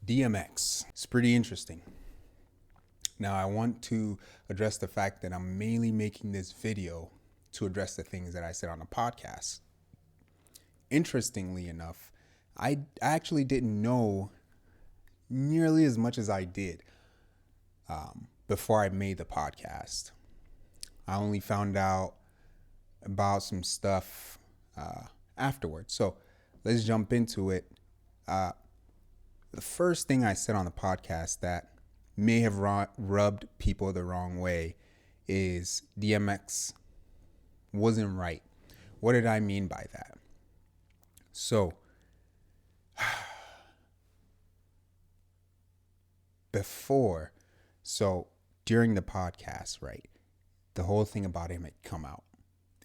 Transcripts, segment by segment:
DMX. It's pretty interesting. Now, I want to address the fact that I'm mainly making this video to address the things that I said on the podcast. Interestingly enough, I actually didn't know nearly as much as I did before I made the podcast. I only found out about some stuff afterwards. So let's jump into it. The first thing I said on the podcast that may have rubbed people the wrong way is DMX wasn't right. What did I mean by that? So, during the podcast, right, the whole thing about him had come out.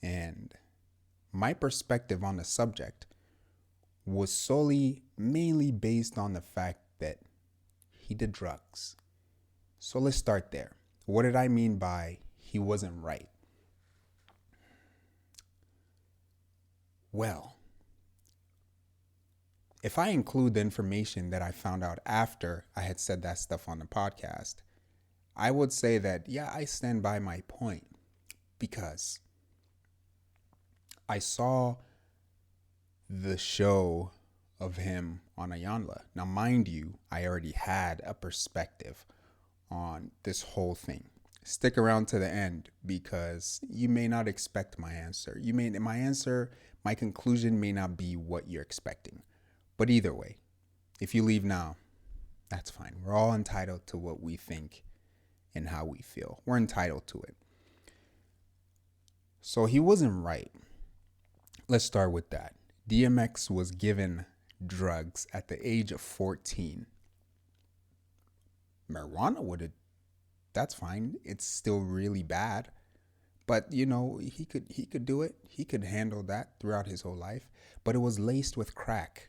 And my perspective on the subject was mainly based on the fact that he did drugs. So let's start there. What did I mean by he wasn't right? Well, if I include the information that I found out after I had said that stuff on the podcast, I would say that, yeah, I stand by my point because I saw the show of him on Ayanla. Now, mind you, I already had a perspective on this whole thing. Stick around to the end because you may not expect my answer. My conclusion may not be what you're expecting. But either way, if you leave now, that's fine. We're all entitled to what we think and how we feel. We're entitled to it. So he wasn't right. Let's start with that. DMX was given drugs at the age of 14. Marijuana that's fine. It's still really bad. But, he could do it. He could handle that throughout his whole life. But it was laced with crack.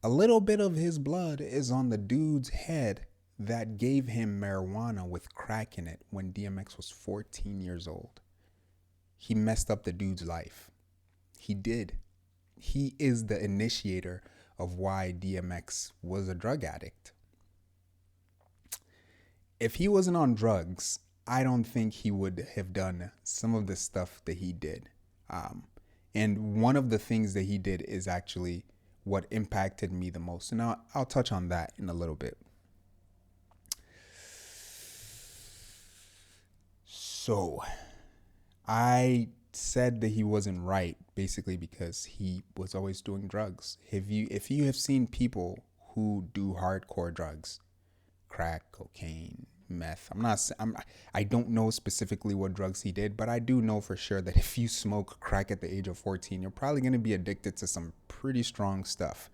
A little bit of his blood is on the dude's head that gave him marijuana with crack in it when DMX was 14 years old. He messed up the dude's life. He did. He is the initiator of why DMX was a drug addict. If he wasn't on drugs, I don't think he would have done some of the stuff that he did. And one of the things that he did is actually what impacted me the most. And I'll touch on that in a little bit. So I said that he wasn't right basically because he was always doing drugs. If you have seen people who do hardcore drugs, crack, cocaine, meth, I don't know specifically what drugs he did, but I do know for sure that if you smoke crack at the age of 14, you're probably going to be addicted to some pretty strong stuff.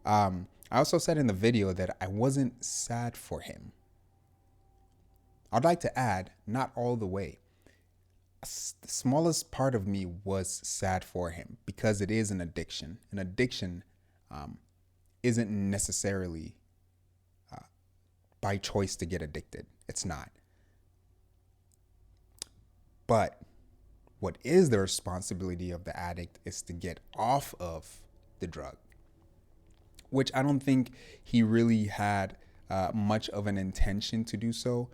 I also said in the video that I wasn't sad for him. I'd like to add, not all the way. The smallest part of me was sad for him because it is an addiction. An addiction isn't necessarily by choice to get addicted. It's not. But what is the responsibility of the addict is to get off of the drug, which I don't think he really had much of an intention to do so.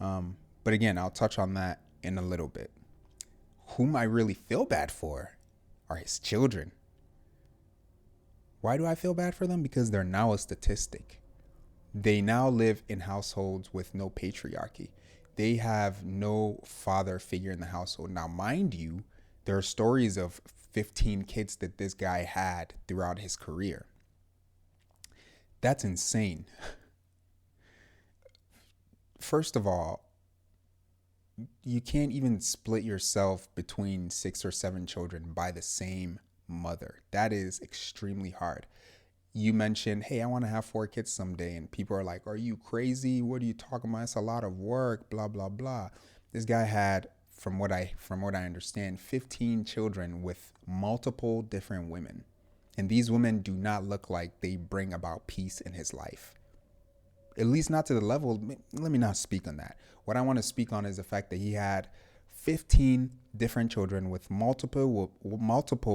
But again, I'll touch on that in a little bit. Whom I really feel bad for are his children. Why do I feel bad for them? Because they're now a statistic. They now live in households with no patriarchy. They have no father figure in the household. Now, mind you, there are stories of 15 kids that this guy had throughout his career. That's insane. First of all, you can't even split yourself between 6 or 7 children by the same mother. That is extremely hard. You mentioned, hey, I want to have 4 kids someday. And people are like, are you crazy? What are you talking about? It's a lot of work, blah, blah, blah. This guy had, from what I understand, 15 children with multiple different women. And these women do not look like they bring about peace in his life. At least not to the level, let me not speak on that. What I want to speak on is the fact that he had 15 different children with multiple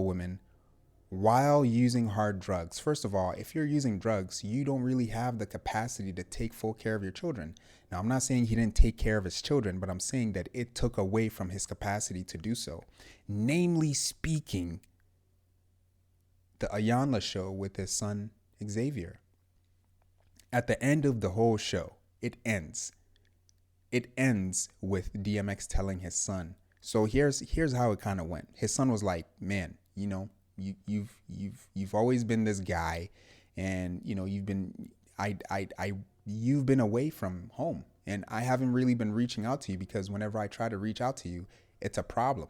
women while using hard drugs. First of all, if you're using drugs, you don't really have the capacity to take full care of your children. Now, I'm not saying he didn't take care of his children, but I'm saying that it took away from his capacity to do so. Namely speaking, the Ayanla show with his son Xavier. At the end of the whole show, it ends. It ends with DMX telling his son. So here's how it kind of went. His son was like, "Man, you know, you've always been this guy, and you know you've been you've been away from home, and I haven't really been reaching out to you because whenever I try to reach out to you, it's a problem."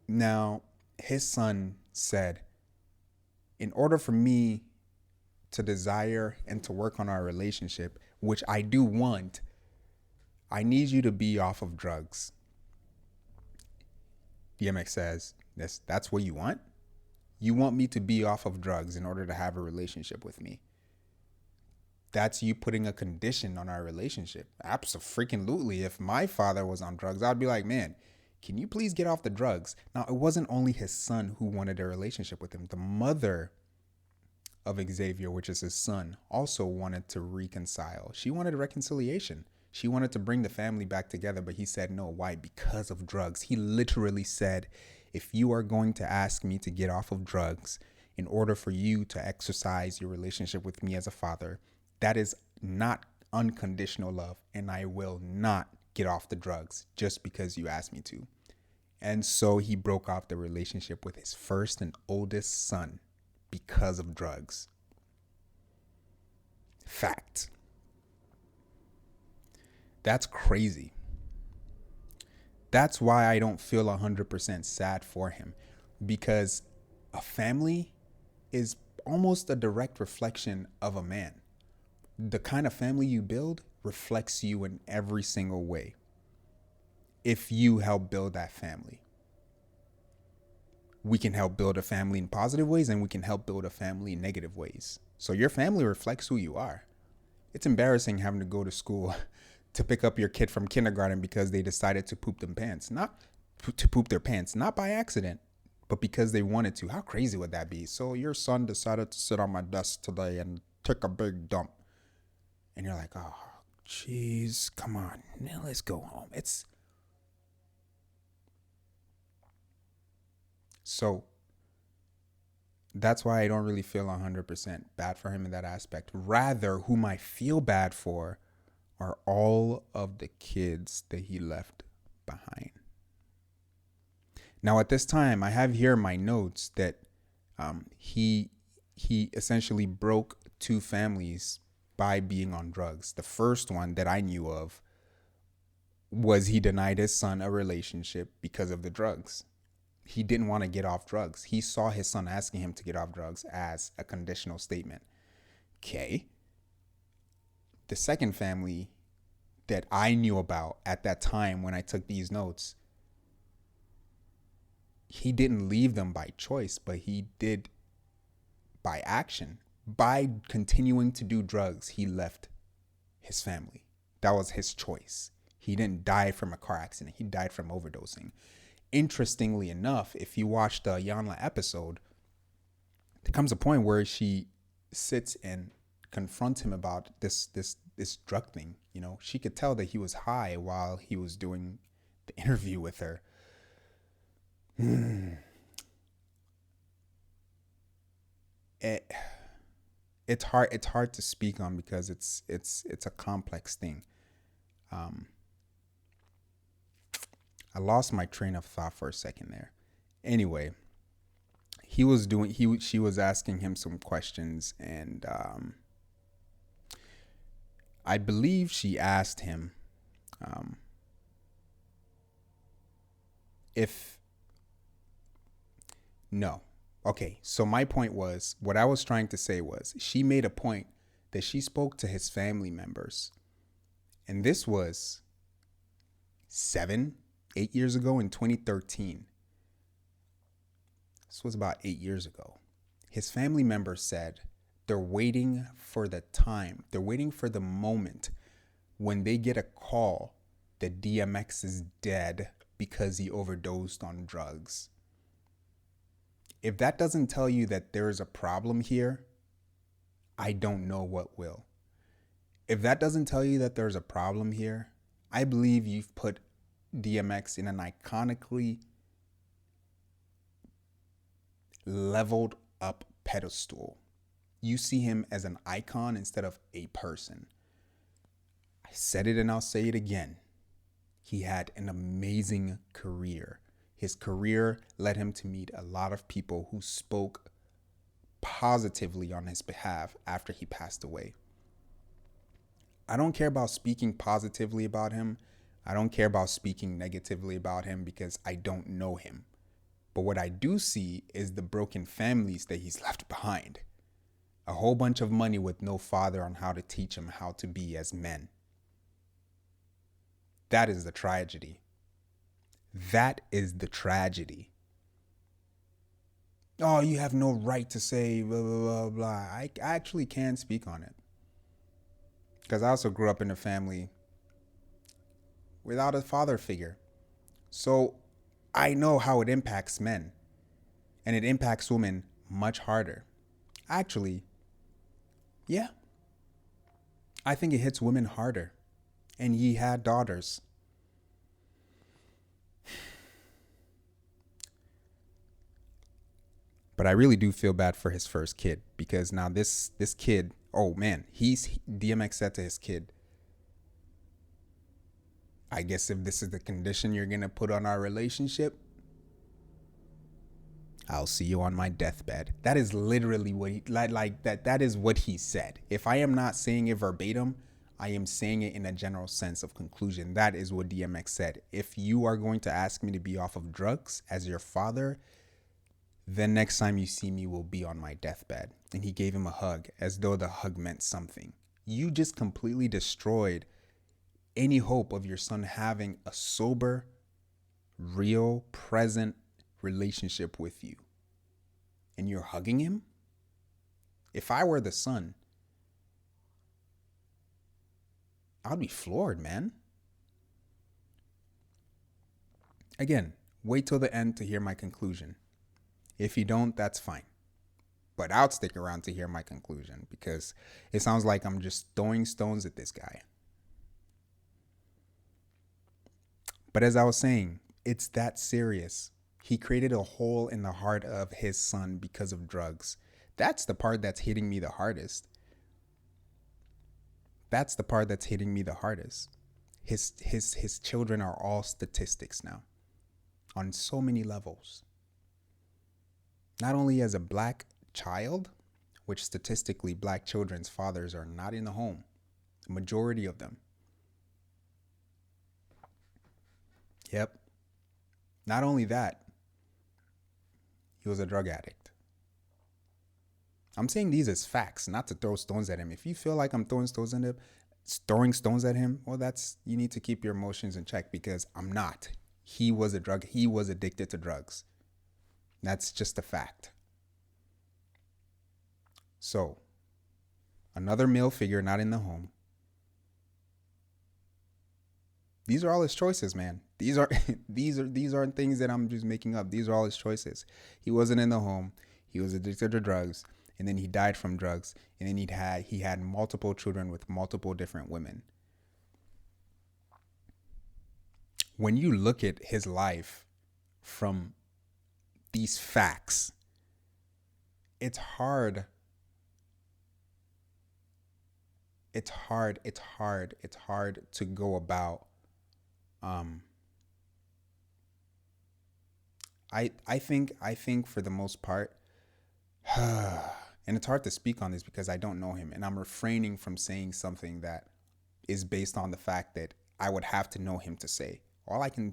Now his son said, "In order for me to desire and to work on our relationship, which I do want, I need you to be off of drugs." DMX says, that's what you want? You want me to be off of drugs in order to have a relationship with me? That's you putting a condition on our relationship. Abso-freaking-lutely. If my father was on drugs, I'd be like, "Man, can you please get off the drugs?" Now, it wasn't only his son who wanted a relationship with him. The mother of Xavier, which is his son, also wanted to reconcile. She wanted a reconciliation. She wanted to bring the family back together, but he said no. Why? Because of drugs. He literally said, "If you are going to ask me to get off of drugs in order for you to exercise your relationship with me as a father, that is not unconditional love, and I will not get off the drugs just because you asked me to." And so he broke off the relationship with his first and oldest son because of drugs. Fact. That's crazy. That's why I don't feel 100% sad for him, because a family is almost a direct reflection of a man. The kind of family you build reflects you in every single way if you help build that family. We can help build a family in positive ways, and we can help build a family in negative ways. So your family reflects who you are. It's embarrassing having to go to school to pick up your kid from kindergarten because they decided to poop their pants, not by accident, but because they wanted to. How crazy would that be? "So your son decided to sit on my desk today and take a big dump." And you're like, "Oh, jeez, come on, now let's go home." So that's why I don't really feel 100% bad for him in that aspect. Rather, whom I feel bad for are all of the kids that he left behind. Now, at this time, I have here in my notes that he essentially broke two families by being on drugs. The first one that I knew of was he denied his son a relationship because of the drugs. He didn't want to get off drugs. He saw his son asking him to get off drugs as a conditional statement. Okay. The second family that I knew about at that time when I took these notes, he didn't leave them by choice, but he did by action. By continuing to do drugs, he left his family. That was his choice. He didn't die from a car accident. He died from overdosing. Interestingly enough, if you watch the Yanla episode, there comes a point where she sits and confronts him about this drug thing. You know, she could tell that he was high while he was doing the interview with her. It's hard to speak on because it's a complex thing. I lost my train of thought for a second there. Anyway, she was asking him some questions, and I believe she asked him so my point was, what I was trying to say was, she made a point that she spoke to his family members, and this was 8 years ago in 2013. This was about 8 years ago. His family members said they're waiting for the moment when they get a call that DMX is dead because he overdosed on drugs. If that doesn't tell you that there is a problem here, I don't know what will. If that doesn't tell you that there's a problem here, I believe you've put DMX in an iconically leveled up pedestal. You see him as an icon instead of a person. I said it and I'll say it again. He had an amazing career. His career led him to meet a lot of people who spoke positively on his behalf after he passed away. I don't care about speaking positively about him. I don't care about speaking negatively about him because I don't know him. But what I do see is the broken families that he's left behind. A whole bunch of money with no father on how to teach them how to be as men. That is the tragedy. That is the tragedy. Oh, you have no right to say blah, blah, blah, blah. I actually can speak on it. Because I also grew up in a family without a father figure. So I know how it impacts men. And it impacts women much harder. Actually, yeah. I think it hits women harder. And he had daughters. But I really do feel bad for his first kid, because now this kid, oh man, DMX said to his kid, I guess if this is the condition you're going to put on our relationship, I'll see you on my deathbed. That is literally what he, like that is what he said. If I am not saying it verbatim, I am saying it in a general sense of conclusion. That is what DMX said. If you are going to ask me to be off of drugs as your father, then next time you see me will be on my deathbed. And he gave him a hug as though the hug meant something. You just completely destroyed any hope of your son having a sober, real, present relationship with you. And you're hugging him? If I were the son, I'd be floored, man. Again, wait till the end to hear my conclusion. If you don't, that's fine. But I'll stick around to hear my conclusion because it sounds like I'm just throwing stones at this guy. But as I was saying, it's that serious. He created a hole in the heart of his son because of drugs. That's the part that's hitting me the hardest. That's the part that's hitting me the hardest. His children are all statistics now on so many levels. Not only as a black child, which statistically black children's fathers are not in the home, the majority of them. Yep. Not only that, he was a drug addict. I'm saying these as facts, not to throw stones at him. If you feel like I'm throwing stones at him, well, you need to keep your emotions in check because I'm not. He was addicted to drugs. That's just a fact. So, another male figure not in the home. These are all his choices, man. These aren't things that I'm just making up. These are all his choices. He wasn't in the home. He was addicted to drugs, and then he died from drugs, and then he had multiple children with multiple different women. When you look at his life from these facts, it's hard to go about. I think for the most part, and it's hard to speak on this because I don't know him, and I'm refraining from saying something that is based on the fact that I would have to know him to say. All I can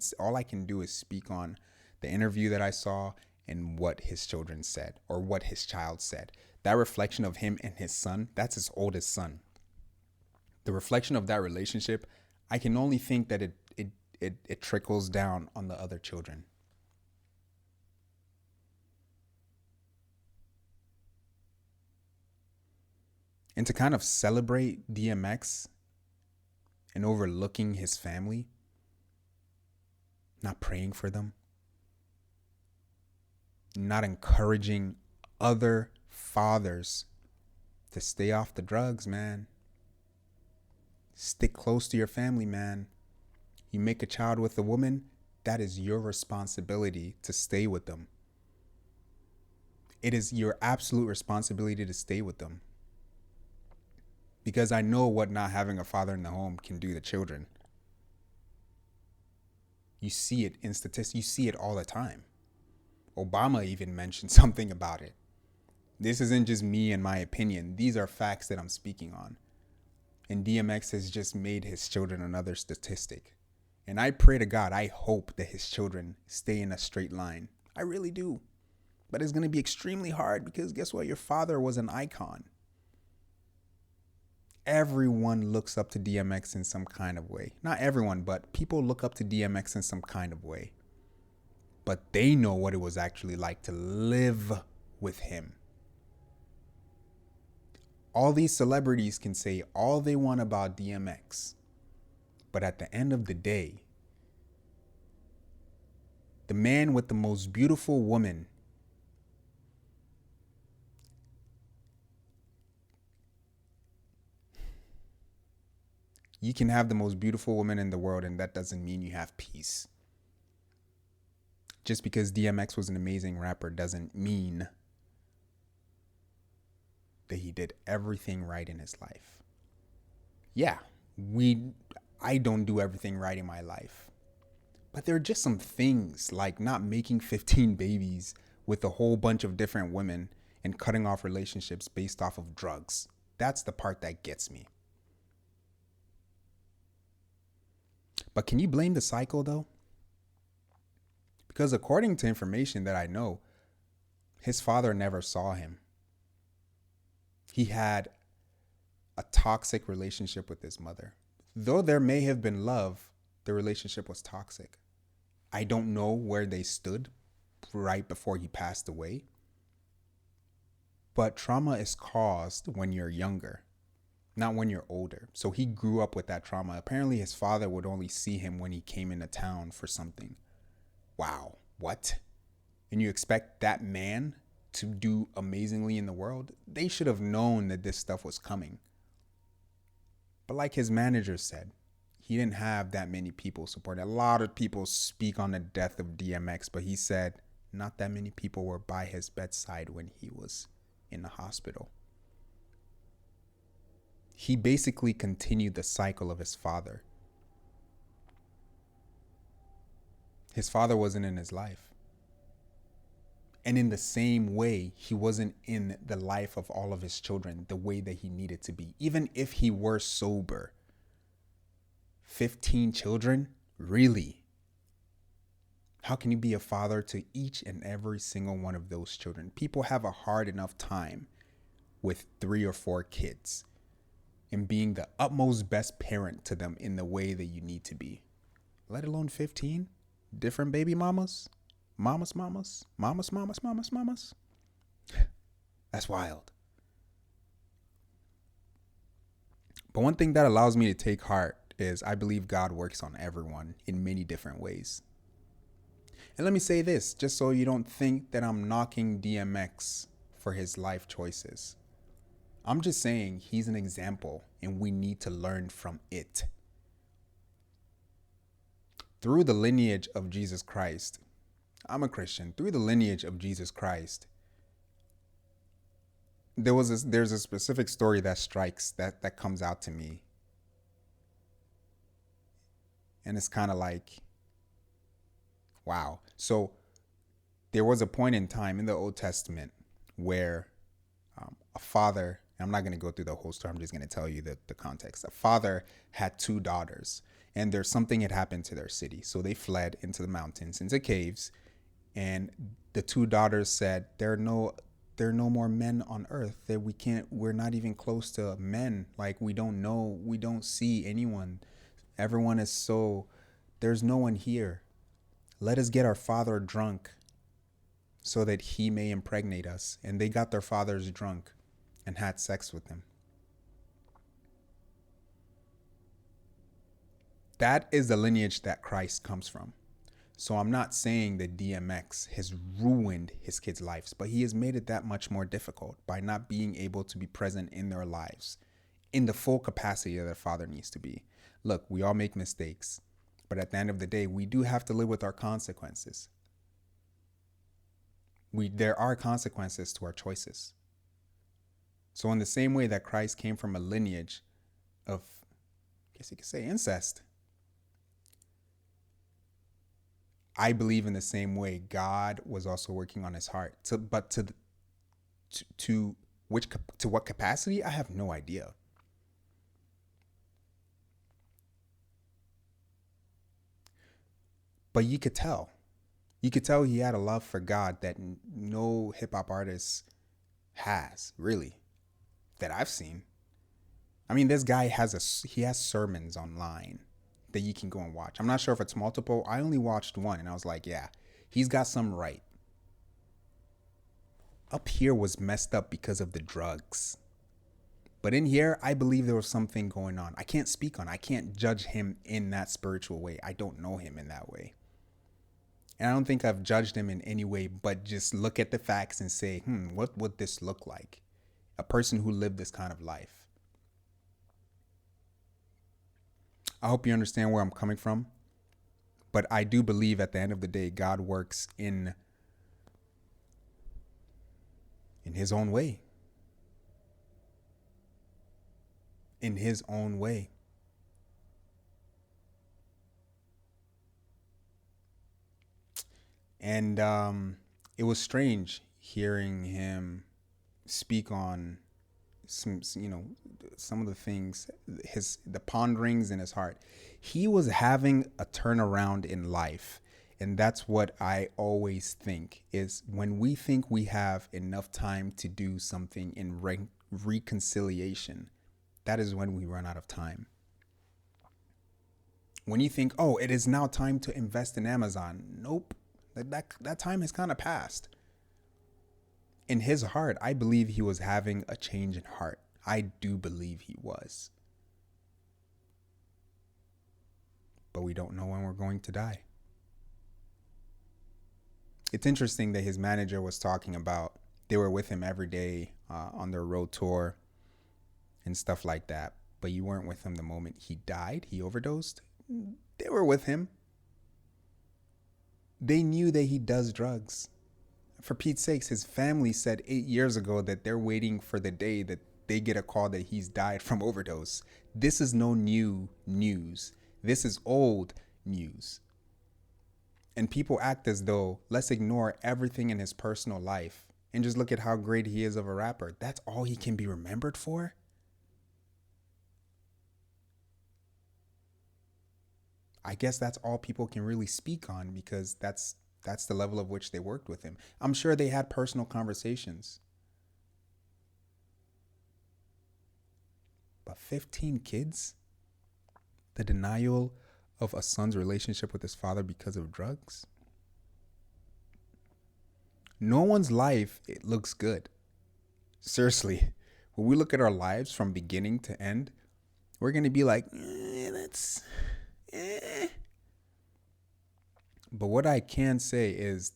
do is speak on the interview that I saw and what his children said or what his child said. That reflection of him and his son, that's his oldest son. The reflection of that relationship, I can only think that it trickles down on the other children. And to kind of celebrate DMX and overlooking his family, not praying for them, not encouraging other fathers to stay off the drugs, man. Stick close to your family, man. You make a child with a woman, that is your responsibility to stay with them. It is your absolute responsibility to stay with them. Because I know what not having a father in the home can do to children. You see it in statistics. You see it all the time. Obama even mentioned something about it. This isn't just me and my opinion. These are facts that I'm speaking on. And DMX has just made his children another statistic. And I pray to God, I hope that his children stay in a straight line. I really do. But it's going to be extremely hard because guess what? Your father was an icon. Everyone looks up to DMX in some kind of way. Not everyone, but people look up to DMX in some kind of way. But they know what it was actually like to live with him. All these celebrities can say all they want about DMX. But at the end of the day, the man with the most beautiful woman you can have the most beautiful woman in the world, and that doesn't mean you have peace. Just because DMX was an amazing rapper doesn't mean that he did everything right in his life. Yeah, I don't do everything right in my life. But there are just some things like not making 15 babies with a whole bunch of different women and cutting off relationships based off of drugs. That's the part that gets me. But can you blame the cycle though? Because according to information that I know, his father never saw him. He had a toxic relationship with his mother. Though there may have been love, the relationship was toxic. I don't know where they stood right before he passed away. But trauma is caused when you're younger, not when you're older. So he grew up with that trauma. Apparently his father would only see him when he came into town for something. Wow, what? And you expect that man to do amazingly in the world? They should have known that this stuff was coming. But like his manager said, he didn't have that many people supporting. A lot of people speak on the death of DMX, but he said not that many people were by his bedside when he was in the hospital. He basically continued the cycle of his father. His father wasn't in his life. And in the same way, he wasn't in the life of all of his children the way that he needed to be. Even if he were sober. 15 children? Really? How can you be a father to each and every single one of those children? People have a hard enough time with 3 or 4 kids and being the utmost best parent to them in the way that you need to be. Let alone 15 different baby mamas. Mamas. That's wild. But one thing that allows me to take heart is I believe God works on everyone in many different ways. And let me say this, just so you don't think that I'm knocking DMX for his life choices. I'm just saying he's an example and we need to learn from it. Through the lineage of Jesus Christ, I'm a Christian. Through the lineage of Jesus Christ, there's a specific story that comes out to me. And it's kind of like, wow. So there was a point in time in the Old Testament where a father, I'm not going to go through the whole story. I'm just going to tell you the context. A father had 2 daughters and there's something had happened to their city. So they fled into the mountains, into caves. And the 2 daughters said, there are no more men on earth, that we're not even close to men. Like we don't see anyone. Everyone is there's no one here. Let us get our father drunk so that he may impregnate us. And they got their fathers drunk and had sex with them. That is the lineage that Christ comes from. So I'm not saying that DMX has ruined his kids' lives, but he has made it that much more difficult by not being able to be present in their lives in the full capacity that their father needs to be. Look, we all make mistakes, but at the end of the day, we do have to live with our consequences. There are consequences to our choices. So in the same way that Christ came from a lineage of, I guess you could say, incest, I believe in the same way God was also working on his heart. But to what capacity, I have no idea. But you could tell. You could tell he had a love for God that no hip hop artist has, really, that I've seen. I mean, this guy has sermons online that you can go and watch. I'm not sure if it's multiple. I only watched one and I was like, yeah, he's got some right. Up here was messed up because of the drugs. But in here, I believe there was something going on. I can't speak on it. I can't judge him in that spiritual way. I don't know him in that way. And I don't think I've judged him in any way, but just look at the facts and say, what would this look like? A person who lived this kind of life. I hope you understand where I'm coming from. But I do believe at the end of the day, God works in his own way. In his own way. And it was strange hearing him speak on some of the things, the ponderings in his heart. He was having a turnaround in life. And that's what I always think is when we think we have enough time to do something in reconciliation, that is when we run out of time. When you think, oh, it is now time to invest in Amazon. Nope. That time has kind of passed. In his heart, I believe he was having a change in heart. I do believe he was. But we don't know when we're going to die. It's interesting that his manager was talking about they were with him every day on their road tour and stuff like that. But you weren't with him the moment he died. He overdosed. They were with him. They knew that he does drugs. For Pete's sakes, his family said 8 years ago that they're waiting for the day that they get a call that he's died from overdose. This is no new news. This is old news. And people act as though, let's ignore everything in his personal life and just look at how great he is of a rapper. That's all he can be remembered for? I guess that's all people can really speak on because that's the level of which they worked with him. I'm sure they had personal conversations. But 15 kids? The denial of a son's relationship with his father because of drugs? No one's life, it looks good. Seriously, when we look at our lives from beginning to end, we're going to be like, that's... But what I can say is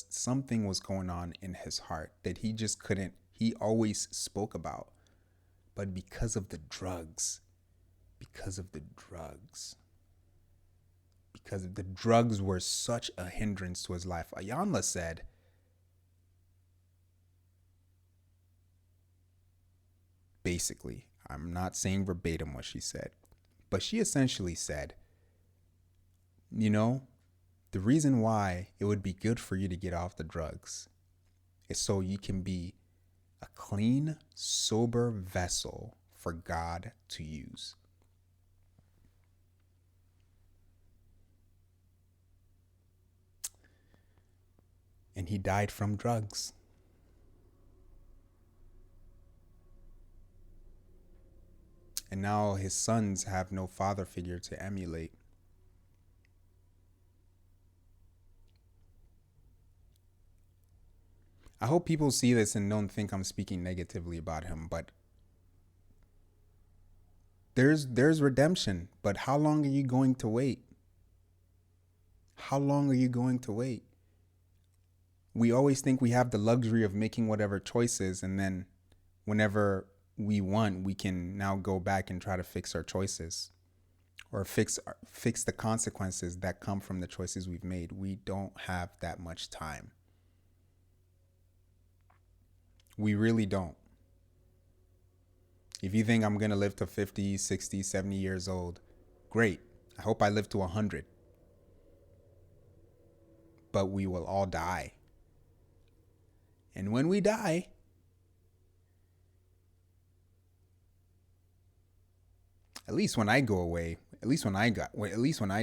something was going on in his heart that he just couldn't, he always spoke about. But because of the drugs, because the drugs were such a hindrance to his life. Ayanla said, basically, I'm not saying verbatim what she said, but she essentially said, the reason why it would be good for you to get off the drugs is so you can be a clean, sober vessel for God to use. And he died from drugs. And now his sons have no father figure to emulate. I hope people see this and don't think I'm speaking negatively about him, but there's redemption. But how long are you going to wait? How long are you going to wait? We always think we have the luxury of making whatever choices, and then whenever we want, we can now go back and try to fix our choices or fix the consequences that come from the choices we've made. We don't have that much time. We really don't. If you think I'm going to live to 50, 60, 70 years old, great. I hope I live to 100. But we will all die. And when we die, at least when I go away, at least when I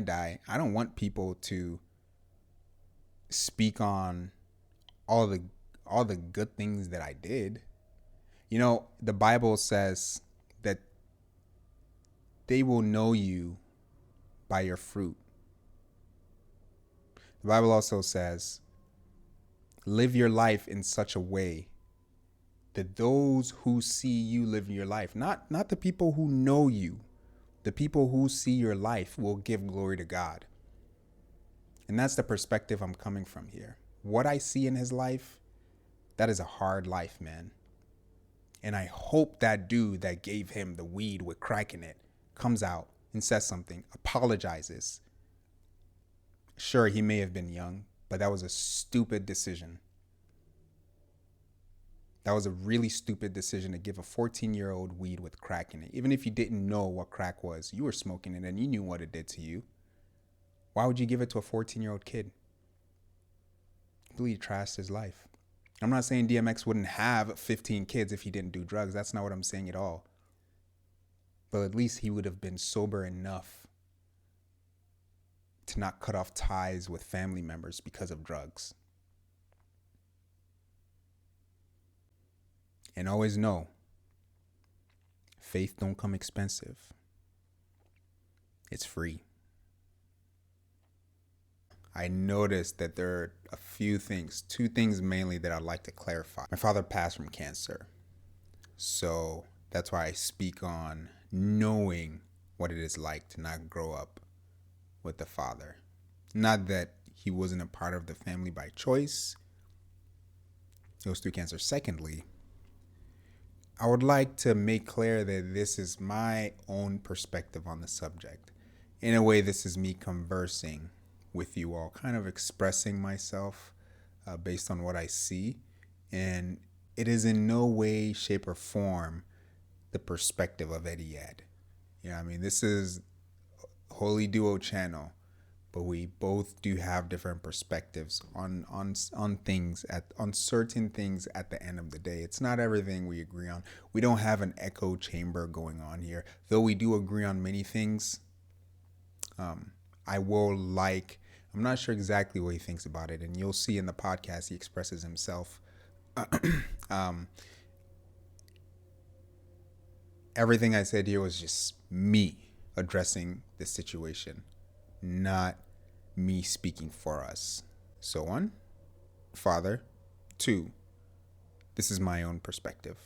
die, I don't want people to speak on all the good things that I did. You know, the Bible says that they will know you by your fruit. The Bible also says, live your life in such a way that those who see you live your life, not the people who know you, the people who see your life will give glory to God. And that's the perspective I'm coming from here. What I see in his life, that is a hard life, man. And I hope that dude that gave him the weed with crack in it comes out and says something, apologizes. Sure, he may have been young, but that was a stupid decision. That was a really stupid decision to give a 14-year-old weed with crack in it. Even if you didn't know what crack was, you were smoking it and you knew what it did to you. Why would you give it to a 14-year-old kid? Completely trashed his life. I'm not saying DMX wouldn't have 15 kids if he didn't do drugs. That's not what I'm saying at all. But at least he would have been sober enough to not cut off ties with family members because of drugs. And always know, faith don't come expensive. It's free. I noticed that there are a few things, two things mainly that I'd like to clarify. My father passed from cancer. So that's why I speak on knowing what it is like to not grow up with the father. Not that he wasn't a part of the family by choice. It was through cancer. Secondly, I would like to make clear that this is my own perspective on the subject. In a way, this is me conversing with you all, kind of expressing myself based on what I see. And it is in no way, shape, or form the perspective of Eddie Ed. You know what I mean? This is HolyDuo channel, but we both do have different perspectives on things, on certain things at the end of the day. It's not everything we agree on. We don't have an echo chamber going on here, though we do agree on many things. I'm not sure exactly what he thinks about it, and you'll see in the podcast he expresses himself. Everything I said here was just me addressing the situation, not me speaking for us. So 1, Father. 2, this is my own perspective.